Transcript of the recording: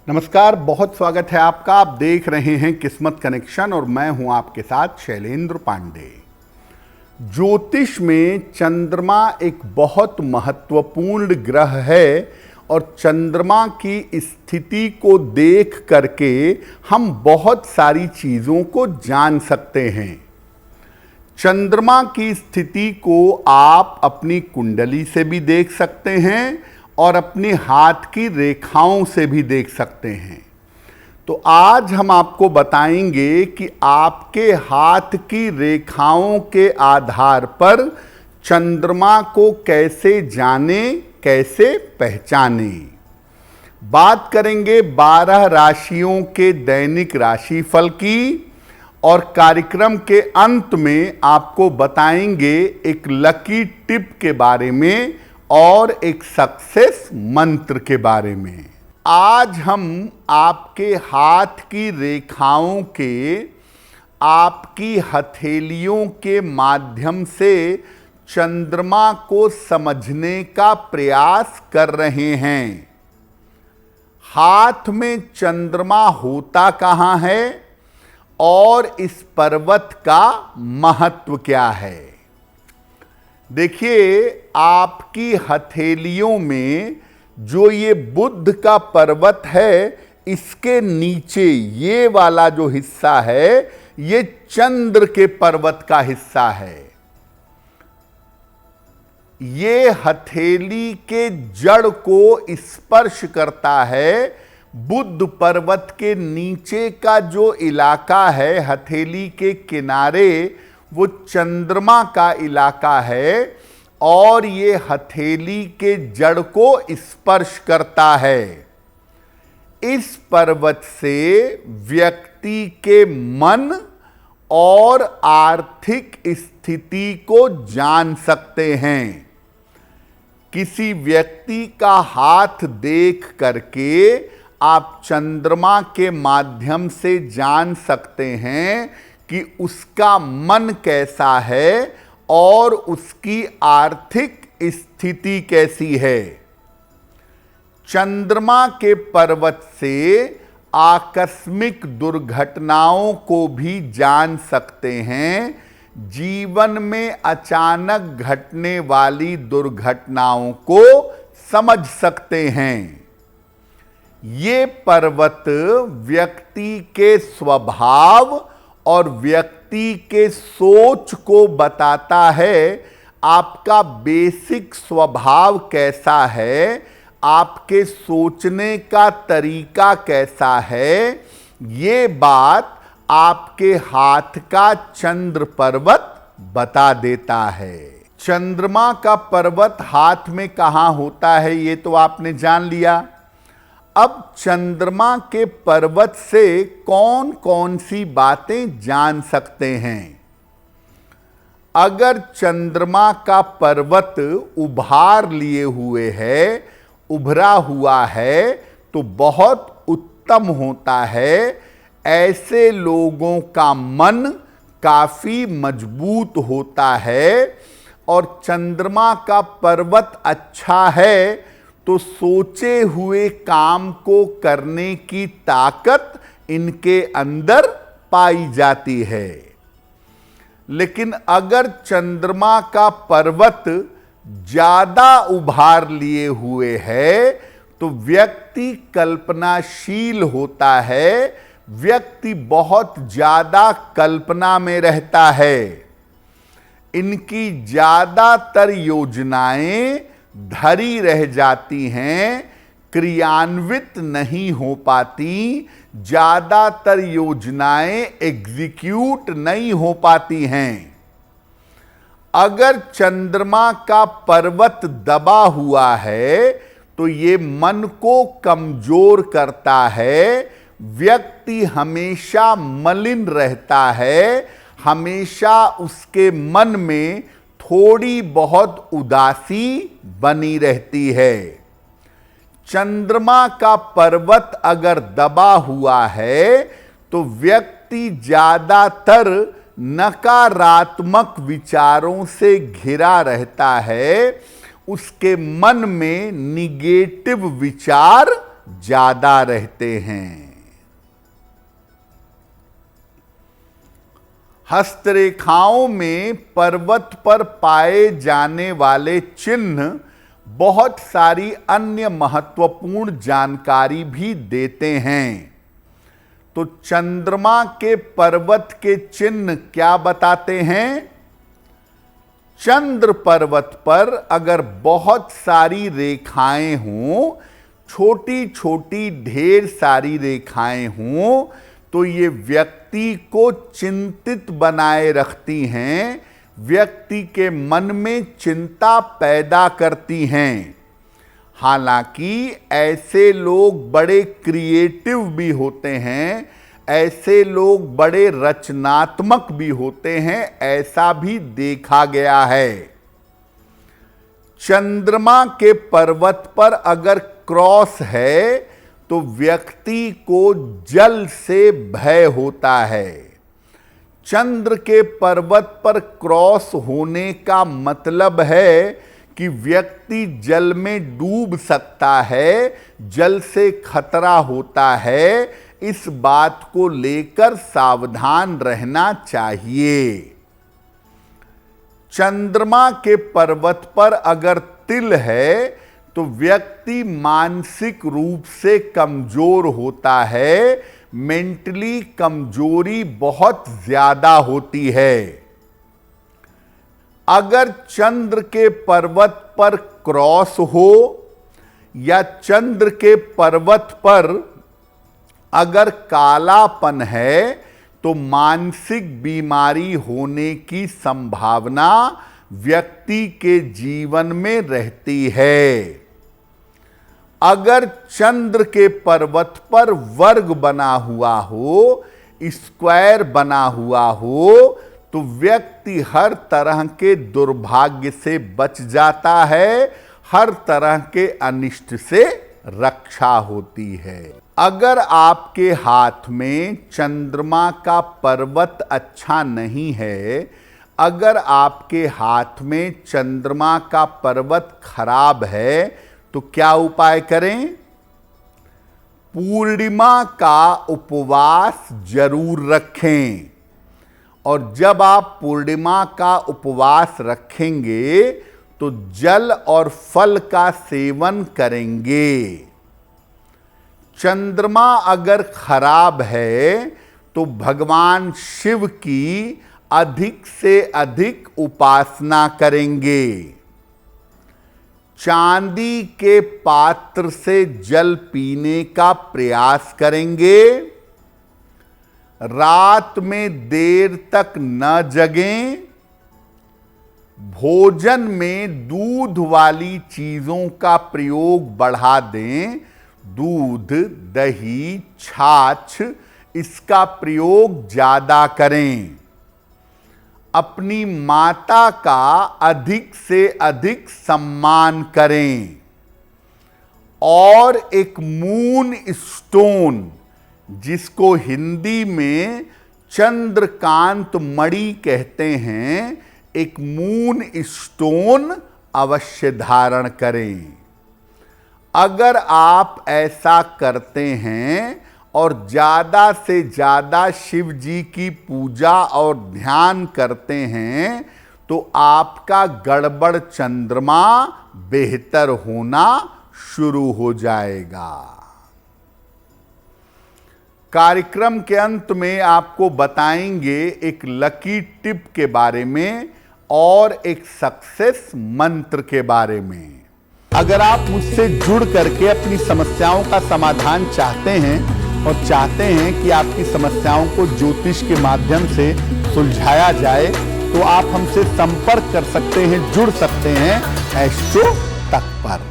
नमस्कार, बहुत स्वागत है आपका। आप देख रहे हैं किस्मत कनेक्शन और मैं हूं आपके साथ शैलेंद्र पांडे। ज्योतिष में चंद्रमा एक बहुत महत्वपूर्ण ग्रह है और चंद्रमा की स्थिति को देख करके हम बहुत सारी चीज़ों को जान सकते हैं। चंद्रमा की स्थिति को आप अपनी कुंडली से भी देख सकते हैं और अपने हाथ की रेखाओं से भी देख सकते हैं। तो आज हम आपको बताएंगे कि आपके हाथ की रेखाओं के आधार पर चंद्रमा को कैसे जाने, कैसे पहचाने। बात करेंगे 12 राशियों के दैनिक राशिफल की और कार्यक्रम के अंत में आपको बताएंगे एक लकी टिप के बारे में और एक सक्सेस मंत्र के बारे में। आज हम आपके हाथ की रेखाओं के, आपकी हथेलियों के माध्यम से चंद्रमा को समझने का प्रयास कर रहे हैं। हाथ में चंद्रमा होता कहाँ है और इस पर्वत का महत्व क्या है। देखिए, आपकी हथेलियों में जो ये बुध का पर्वत है, इसके नीचे ये वाला जो हिस्सा है, ये चंद्र के पर्वत का हिस्सा है। ये हथेली के जड़ को स्पर्श करता है। बुध पर्वत के नीचे का जो इलाका है, हथेली के किनारे, वो चंद्रमा का इलाका है और ये हथेली के जड़ को स्पर्श करता है। इस पर्वत से व्यक्ति के मन और आर्थिक स्थिति को जान सकते हैं। किसी व्यक्ति का हाथ देख करके आप चंद्रमा के माध्यम से जान सकते हैं कि उसका मन कैसा है और उसकी आर्थिक स्थिति कैसी है। चंद्रमा के पर्वत से आकस्मिक दुर्घटनाओं को भी जान सकते हैं। जीवन में अचानक घटने वाली दुर्घटनाओं को समझ सकते हैं। ये पर्वत व्यक्ति के स्वभाव और व्यक्ति के सोच को बताता है। आपका बेसिक स्वभाव कैसा है, आपके सोचने का तरीका कैसा है, ये बात आपके हाथ का चंद्र पर्वत बता देता है। चंद्रमा का पर्वत हाथ में कहाँ होता है, ये तो आपने जान लिया। अब चंद्रमा के पर्वत से कौन कौन सी बातें जान सकते हैं। अगर चंद्रमा का पर्वत उभार लिए हुए है, उभरा हुआ है, तो बहुत उत्तम होता है। ऐसे लोगों का मन काफी मजबूत होता है और चंद्रमा का पर्वत अच्छा है तो सोचे हुए काम को करने की ताकत इनके अंदर पाई जाती है। लेकिन अगर चंद्रमा का पर्वत ज्यादा उभार लिए हुए है तो व्यक्ति कल्पनाशील होता है, व्यक्ति बहुत ज्यादा कल्पना में रहता है। इनकी ज्यादातर योजनाएं धरी रह जाती हैं, क्रियान्वित नहीं हो पाती। ज्यादातर योजनाएं एग्जीक्यूट नहीं हो पाती हैं। अगर चंद्रमा का पर्वत दबा हुआ है तो ये मन को कमजोर करता है। व्यक्ति हमेशा मलिन रहता है, हमेशा उसके मन में थोड़ी बहुत उदासी बनी रहती है। चंद्रमा का पर्वत अगर दबा हुआ है तो व्यक्ति ज्यादातर नकारात्मक विचारों से घिरा रहता है। उसके मन में निगेटिव विचार ज्यादा रहते हैं। हस्तरेखाओं में पर्वत पर पाए जाने वाले चिन्ह बहुत सारी अन्य महत्वपूर्ण जानकारी भी देते हैं। तो चंद्रमा के पर्वत के चिन्ह क्या बताते हैं? चंद्र पर्वत पर अगर बहुत सारी रेखाएं हों, छोटी छोटी ढेर सारी रेखाएं हों, तो ये व्यक्ति को चिंतित बनाए रखती हैं, व्यक्ति के मन में चिंता पैदा करती हैं। हालांकि ऐसे लोग बड़े क्रिएटिव भी होते हैं, ऐसे लोग बड़े रचनात्मक भी होते हैं, ऐसा भी देखा गया है। चंद्रमा के पर्वत पर अगर क्रॉस है तो व्यक्ति को जल से भय होता है। चंद्र के पर्वत पर क्रॉस होने का मतलब है कि व्यक्ति जल में डूब सकता है, जल से खतरा होता है। इस बात को लेकर सावधान रहना चाहिए। चंद्रमा के पर्वत पर अगर तिल है तो व्यक्ति मानसिक रूप से कमजोर होता है, मेंटली कमजोरी बहुत ज्यादा होती है। अगर चंद्र के पर्वत पर क्रॉस हो या चंद्र के पर्वत पर अगर कालापन है तो मानसिक बीमारी होने की संभावना व्यक्ति के जीवन में रहती है। अगर चंद्र के पर्वत पर वर्ग बना हुआ हो, स्क्वायर बना हुआ हो, तो व्यक्ति हर तरह के दुर्भाग्य से बच जाता है, हर तरह के अनिष्ट से रक्षा होती है। अगर आपके हाथ में चंद्रमा का पर्वत अच्छा नहीं है, अगर आपके हाथ में चंद्रमा का पर्वत खराब है, तो क्या उपाय करें? पूर्णिमा का उपवास जरूर रखें। और जब आप पूर्णिमा का उपवास रखेंगे तो जल और फल का सेवन करेंगे। चंद्रमा अगर खराब है तो भगवान शिव की अधिक से अधिक उपासना करेंगे। चांदी के पात्र से जल पीने का प्रयास करेंगे। रात में देर तक न जगें। भोजन में दूध वाली चीजों का प्रयोग बढ़ा दें। दूध, दही, छाछ, इसका प्रयोग ज्यादा करें। अपनी माता का अधिक से अधिक सम्मान करें। और एक मून स्टोन, जिसको हिंदी में चंद्रकांत मणि कहते हैं, एक मून स्टोन अवश्य धारण करें। अगर आप ऐसा करते हैं और ज़्यादा से ज़्यादा शिव जी की पूजा और ध्यान करते हैं तो आपका गड़बड़ चंद्रमा बेहतर होना शुरू हो जाएगा। कार्यक्रम के अंत में आपको बताएंगे एक लकी टिप के बारे में और एक सक्सेस मंत्र के बारे में। अगर आप मुझसे जुड़ करके अपनी समस्याओं का समाधान चाहते हैं और चाहते हैं कि आपकी समस्याओं को ज्योतिष के माध्यम से सुलझाया जाए, तो आप हमसे संपर्क कर सकते हैं, जुड़ सकते हैं एस्ट्रो तक पर।